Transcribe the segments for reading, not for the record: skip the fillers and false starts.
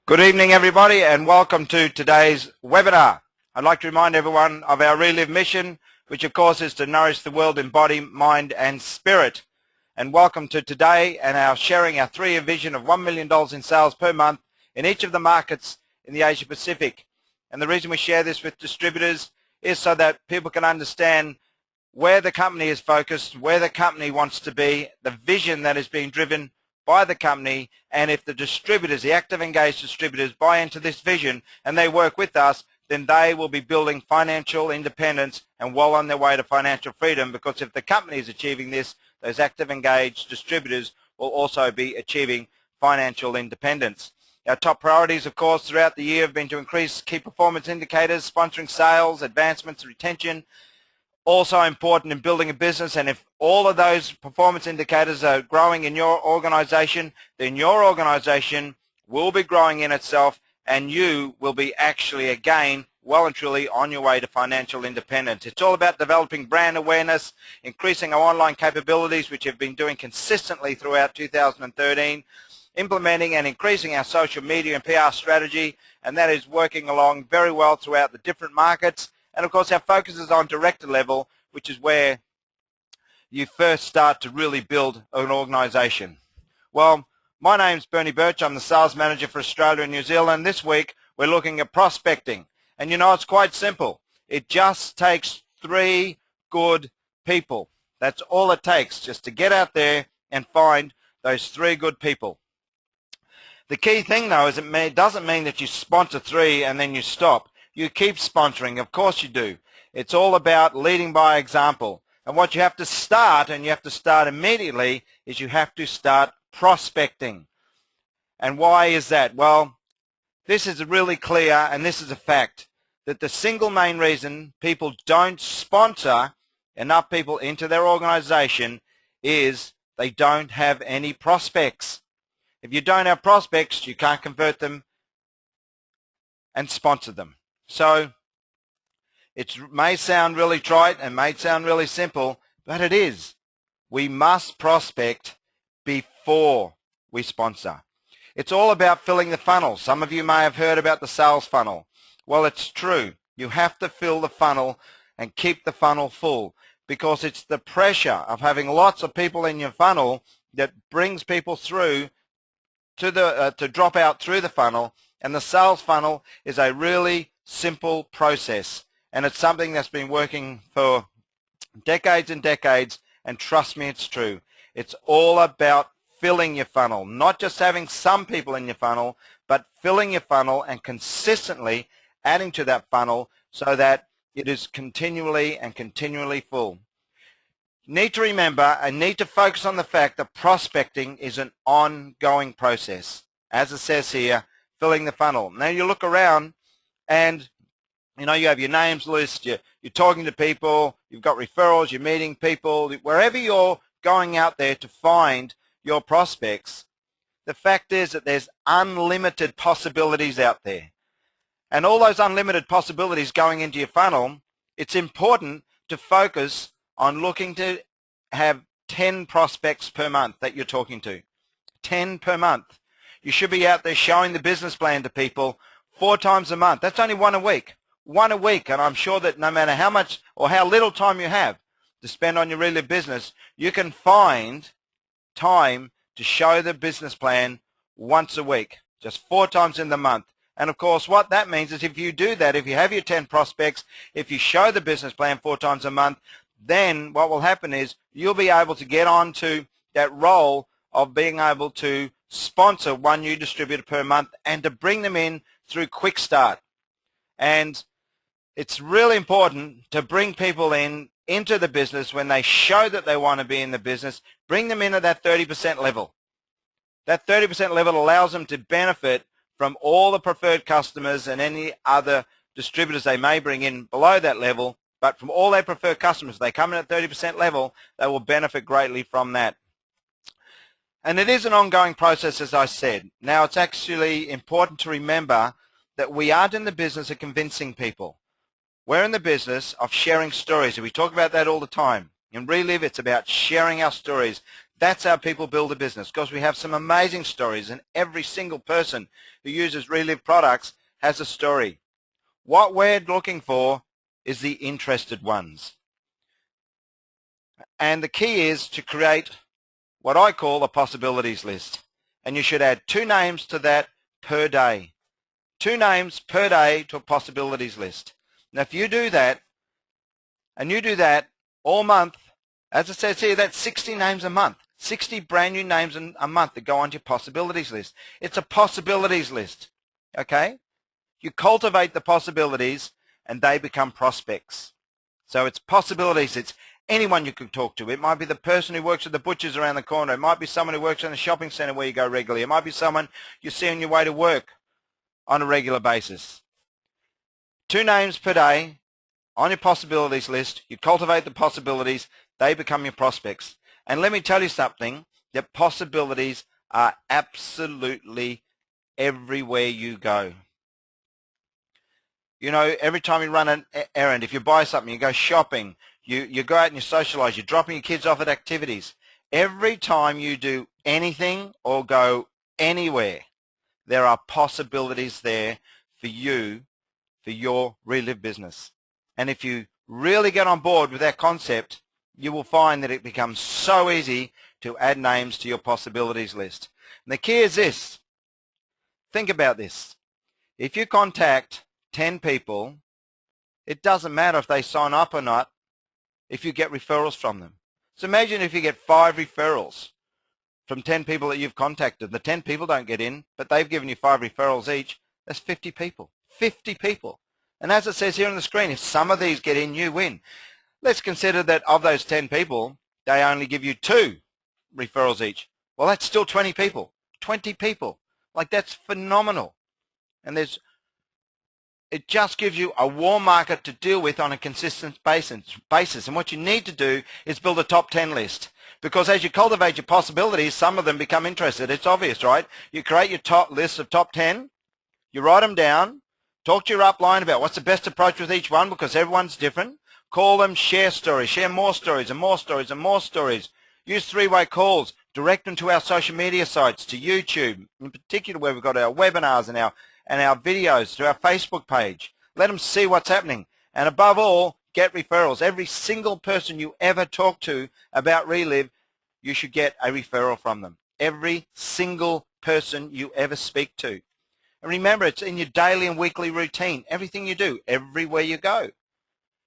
Good evening, everybody, and welcome to today's webinar. I'd like to remind everyone of our Relive mission, which of course is to nourish the world in body, mind and spirit. And welcome to today and our sharing our 3-year vision of $1 million in sales per month in each of the markets in the Asia Pacific. And the reason we share this with distributors is so that people can understand where the company is focused, where the company wants to be, the vision that is being driven by the company, and if the distributors, the active engaged distributors, buy into this vision and they work with us, then they will be building financial independence and well on their way to financial freedom, because if the company is achieving this, those active engaged distributors will also be achieving financial independence. Our top priorities, of course, throughout the year have been to increase key performance indicators, sponsoring sales, advancements, retention. Also important in building a business, and if all of those performance indicators are growing in your organization, then your organization will be growing in itself and you will be actually again well and truly on your way to financial independence. It's all about developing brand awareness, increasing our online capabilities, which have been doing consistently throughout 2013, implementing and increasing our social media and PR strategy, and that is working along very well throughout the different markets. And of course our focus is on director level, which is where you first start to really build an organization. Well, my name's Birch. I'm the sales manager for Australia and New Zealand. This week we're looking at prospecting. And you know, it's quite simple. It just takes 3 good people. That's all it takes, just to get out there and find those 3 good people. The key thing though is it doesn't mean that you sponsor 3 and then you stop. You keep sponsoring, of course you do. It's all about leading by example. And what you have to start, and you have to start immediately, is you have to start prospecting. And why is that? Well, this is really clear, and this is a fact, that the single main reason people don't sponsor enough people into their organization is they don't have any prospects. If you don't have prospects, you can't convert them and sponsor them. So it may sound really trite and may sound really simple, but it is. We must prospect before we sponsor. It's all about filling the funnel. Some of you may have heard about the sales funnel. Well, it's true. You have to fill the funnel and keep the funnel full, because it's the pressure of having lots of people in your funnel that brings people through to drop out through the funnel. And the sales funnel is a really simple process, and it's something that's been working for decades and decades, and trust me, it's true. It's all about filling your funnel, not just having some people in your funnel, but filling your funnel and consistently adding to that funnel so that it is continually full. Need to remember and need to focus on the fact that prospecting is an ongoing process. As it says here, filling the funnel. Now you look around and you know, you have your names list, you're talking to people, you've got referrals, you're meeting people. Wherever you're going out there to find your prospects, the fact is that there's unlimited possibilities out there. And all those unlimited possibilities going into your funnel, it's important to focus on looking to have 10 prospects per month that you're talking to. 10 per month. You should be out there showing the business plan to people 4 times a month. That's only 1 a week. 1 a week, and I'm sure that no matter how much or how little time you have to spend on your Relive business, you can find time to show the business plan once a week, just 4 times in the month. And of course what that means is if you do that, if you have your 10 prospects, if you show the business plan 4 times a month, then what will happen is you'll be able to get on to that role of being able to sponsor 1 new distributor per month and to bring them in through Quick Start. And it's really important to bring people into the business when they show that they want to be in the business. Bring them in at that 30% level. That 30% level allows them to benefit from all the preferred customers and any other distributors they may bring in below that level, but from all their preferred customers, they come in at 30% level, they will benefit greatly from that. And it is an ongoing process, as I said. Now, it's actually important to remember that we aren't in the business of convincing people. We're in the business of sharing stories, and we talk about that all the time. In Relive, it's about sharing our stories. That's how people build a business, because we have some amazing stories, and every single person who uses Relive products has a story. What we're looking for is the interested ones. And the key is to create what I call a possibilities list. And you should add 2 names to that per day. 2 names per day to a possibilities list. Now if you do that, and you do that all month, as it says here, that's 60 names a month. 60 brand new names a month that go onto your possibilities list. It's a possibilities list, okay? You cultivate the possibilities and they become prospects. So it's possibilities. It's anyone you could talk to. It might be the person who works at the butcher's around the corner. It might be someone who works in a shopping center where you go regularly. It might be someone you see on your way to work on a regular basis. 2 names per day on your possibilities list. You cultivate the possibilities. They become your prospects. And let me tell you something, that possibilities are absolutely everywhere you go. You know, every time you run an errand, if you buy something, you go shopping, you go out and you socialize, you're dropping your kids off at activities. Every time you do anything or go anywhere, there are possibilities there for you, for your Relive business. And if you really get on board with that concept, you will find that it becomes so easy to add names to your possibilities list. And the key is this. Think about this. If you contact 10 people, it doesn't matter if they sign up or not if you get referrals from them. So imagine if you get 5 referrals from 10 people that you've contacted. The 10 people don't get in, but they've given you 5 referrals each. That's 50 people. 50 people. And as it says here on the screen, if some of these get in, you win. Let's consider that of those 10 people, they only give you 2 referrals each. Well, that's still 20 people. 20 people. Like, that's phenomenal. And it just gives you a warm market to deal with on a consistent basis. And what you need to do is build a top 10 list. Because as you cultivate your possibilities, some of them become interested. It's obvious, right? You create your top list of top 10, you write them down, talk to your upline about what's the best approach with each one, because everyone's different. Call them, share stories, share more stories and more stories and more stories. Use 3-way calls, direct them to our social media sites, to YouTube, in particular where we've got our webinars and our videos, to our Facebook page. Let them see what's happening. And above all, get referrals. Every single person you ever talk to about Relive, you should get a referral from them. Every single person you ever speak to. And remember, it's in your daily and weekly routine. Everything you do, everywhere you go.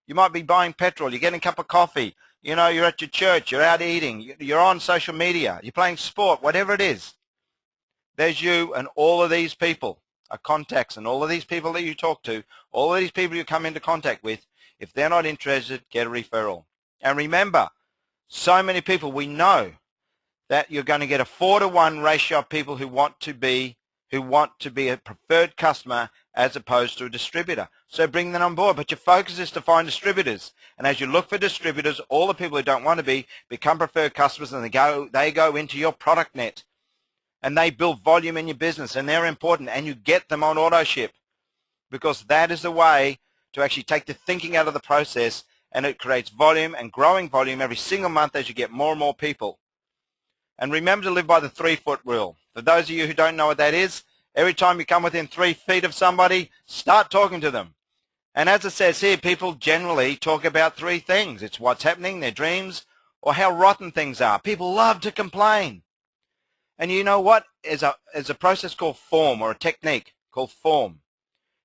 You might be buying petrol, you're getting a cup of coffee, you know, you're at your church, you're out eating, you're on social media, you're playing sport, whatever it is. There's you, and all of these people are contacts, and all of these people that you talk to, all of these people you come into contact with, if they're not interested, get a referral. And remember, so many people, we know that you're going to get a 4-to-1 ratio of people who want to be a preferred customer as opposed to a distributor. So bring them on board, but your focus is to find distributors. And as you look for distributors, all the people who don't want to become preferred customers, and they go into your product net, and they build volume in your business, and they're important, and you get them on auto ship, because that is the way to actually take the thinking out of the process, and it creates volume and growing volume every single month as you get more and more people. And remember to live by the 3-foot rule. For those of you who don't know what that is, every time you come within 3 feet of somebody, start talking to them. And as it says here, people generally talk about 3 things. It's what's happening, their dreams, or how rotten things are. People love to complain. And you know what? There's a process called form, or a technique called form.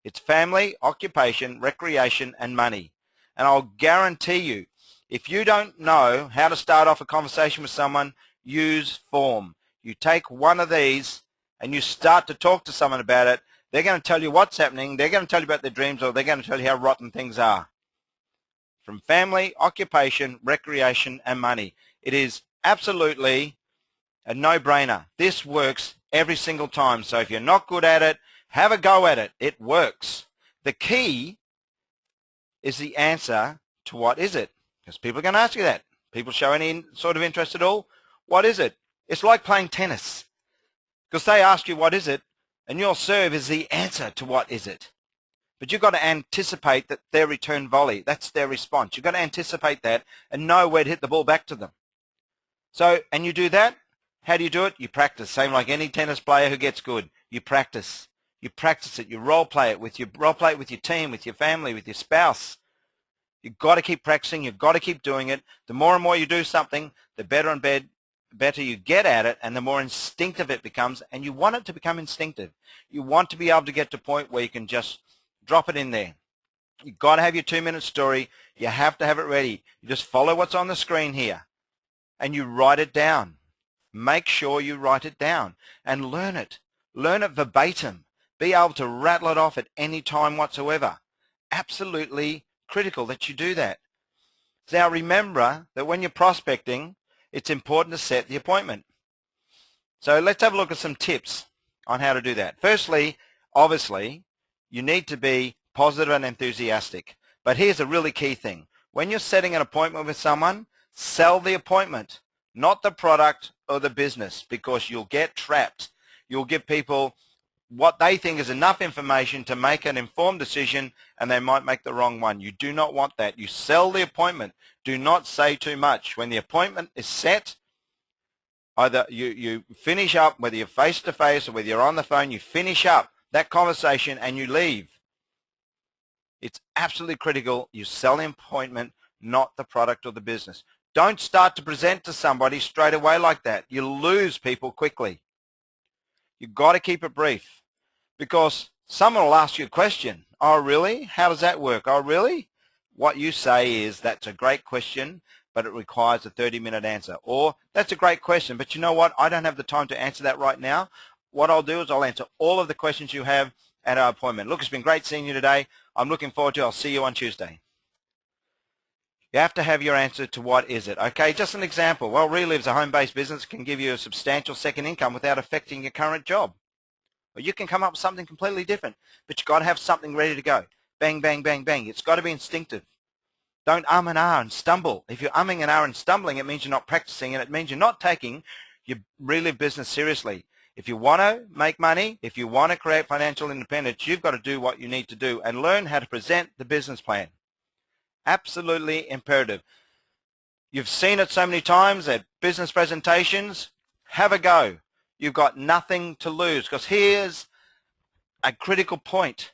It's family, occupation, recreation, and money. And I'll guarantee you, if you don't know how to start off a conversation with someone, use form. You take one of these and you start to talk to someone about it. They're going to tell you what's happening. They're going to tell you about their dreams, or they're going to tell you how rotten things are. From family, occupation, recreation, and money. It is absolutely a no-brainer. This works every single time. So if you're not good at it, have a go at it. It works. The key is the answer to what is it? Because people are going to ask you that. People show any sort of interest at all. What is it? It's like playing tennis. Because they ask you what is it, and your serve is the answer to what is it. But you've got to anticipate that their return volley, that's their response. You've got to anticipate that and know where to hit the ball back to them. So, and you do that. How do you do it? You practice. Same like any tennis player who gets good. You practice. You practice it. You role play it with your team, with your family, with your spouse. You've got to keep practicing. You've got to keep doing it. The more and more you do something, the better and better you get at it, and the more instinctive it becomes. And you want it to become instinctive. You want to be able to get to a point where you can just drop it in there. You've got to have your 2-minute story. You have to have it ready. You just follow what's on the screen here, and you write it down. Make sure you write it down and learn it. Learn it verbatim. Be able to rattle it off at any time whatsoever. Absolutely critical that you do that. Now remember that when you're prospecting, it's important to set the appointment. So let's have a look at some tips on how to do that. Firstly, obviously, you need to be positive and enthusiastic. But here's a really key thing. When you're setting an appointment with someone, sell the appointment, not the product or the business, because you'll get trapped. You'll give people what they think is enough information to make an informed decision, and they might make the wrong one. You do not want that. You sell the appointment. Do not say too much. When the appointment is set, either you finish up, whether you're face-to-face or whether you're on the phone, you finish up that conversation and you leave. It's absolutely critical. You sell the appointment, not the product or the business. Don't start to present to somebody straight away like that. You lose people quickly. You've got to keep it brief, because someone will ask you a question. Oh, really? How does that work? Oh, really? What you say is, that's a great question, but it requires a 30-minute answer. Or, that's a great question, but you know what? I don't have the time to answer that right now. What I'll do is I'll answer all of the questions you have at our appointment. Look, it's been great seeing you today. I'm looking forward to it. I'll see you on Tuesday. You have to have your answer to what is it. Okay, just an example. Well, Reliv's a home-based business, can give you a substantial second income without affecting your current job. Or you can come up with something completely different, but you've got to have something ready to go. Bang, bang, bang, bang. It's got to be instinctive. Don't and ah and stumble. If you're umming and ah and stumbling, it means you're not practicing, and it means you're not taking your Reliv business seriously. If you want to make money, if you want to create financial independence, you've got to do what you need to do and learn how to present the business plan. Absolutely imperative. You've seen it so many times at business presentations. Have a go. You've got nothing to lose, because here's a critical point.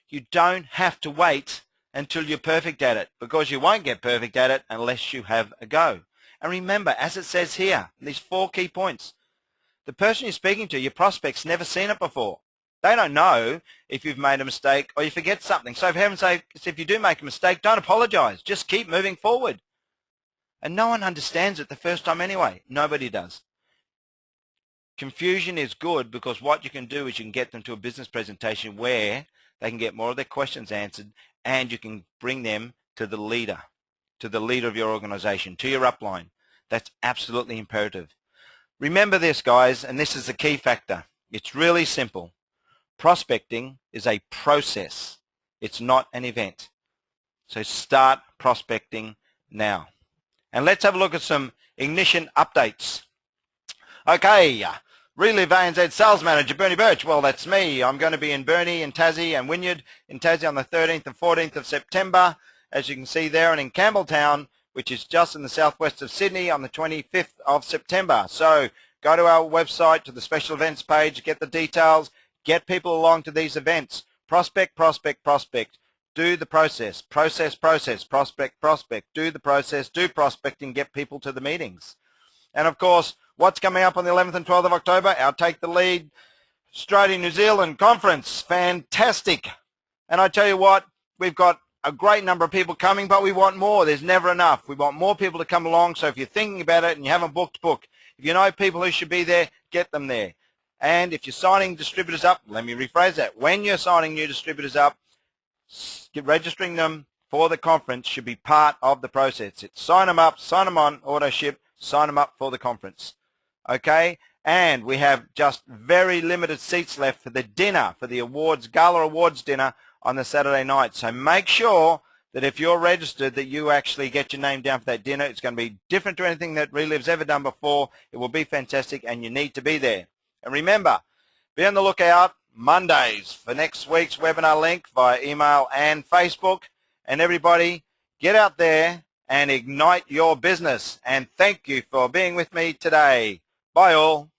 You don't have to wait until you're perfect at it, because you won't get perfect at it unless you have a go. And remember, as it says here, these 4 key points, the person you're speaking to, your prospect's never seen it before. They don't know if you've made a mistake or you forget something. So for heaven's sake, if you do make a mistake, don't apologize. Just keep moving forward. And no one understands it the first time anyway. Nobody does. Confusion is good, because what you can do is you can get them to a business presentation where they can get more of their questions answered, and you can bring them to the leader of your organization, to your upline. That's absolutely imperative. Remember this, guys, and this is the key factor. It's really simple. Prospecting is a process. It's not an event. So start prospecting now. And let's have a look at some ignition updates. Okay, Reliv ANZ Sales Manager, Bernie Birch. Well, that's me. I'm going to be in Burnie, in Tassie, and Wynyard in Tassie on the 13th and 14th of September, as you can see there, and in Campbelltown, which is just in the southwest of Sydney, on the 25th of September. So go to our website, to the special events page, get the details, get people along to these events. Prospect, prospect, prospect. Do the process. Process, process. Prospect, prospect. Do the process. Do prospecting. Get people to the meetings. And of course, what's coming up on the 11th and 12th of October? Our Take the Lead Australia-New Zealand conference. Fantastic. And I tell you what, we've got a great number of people coming, but we want more. There's never enough. We want more people to come along. So if you're thinking about it and you haven't booked, book. If you know people who should be there, get them there. And if you're signing distributors up, let me rephrase that. When you're signing new distributors up, registering them for the conference should be part of the process. It's sign them up, sign them on, auto ship, sign them up for the conference. Okay? And we have just very limited seats left for the dinner, for the awards, gala awards dinner on the Saturday night. So make sure that if you're registered, that you actually get your name down for that dinner. It's going to be different to anything that Reliv's ever done before. It will be fantastic, and you need to be there. And remember, be on the lookout Mondays for next week's webinar link via email and Facebook. And everybody, get out there and ignite your business. And thank you for being with me today. Bye all.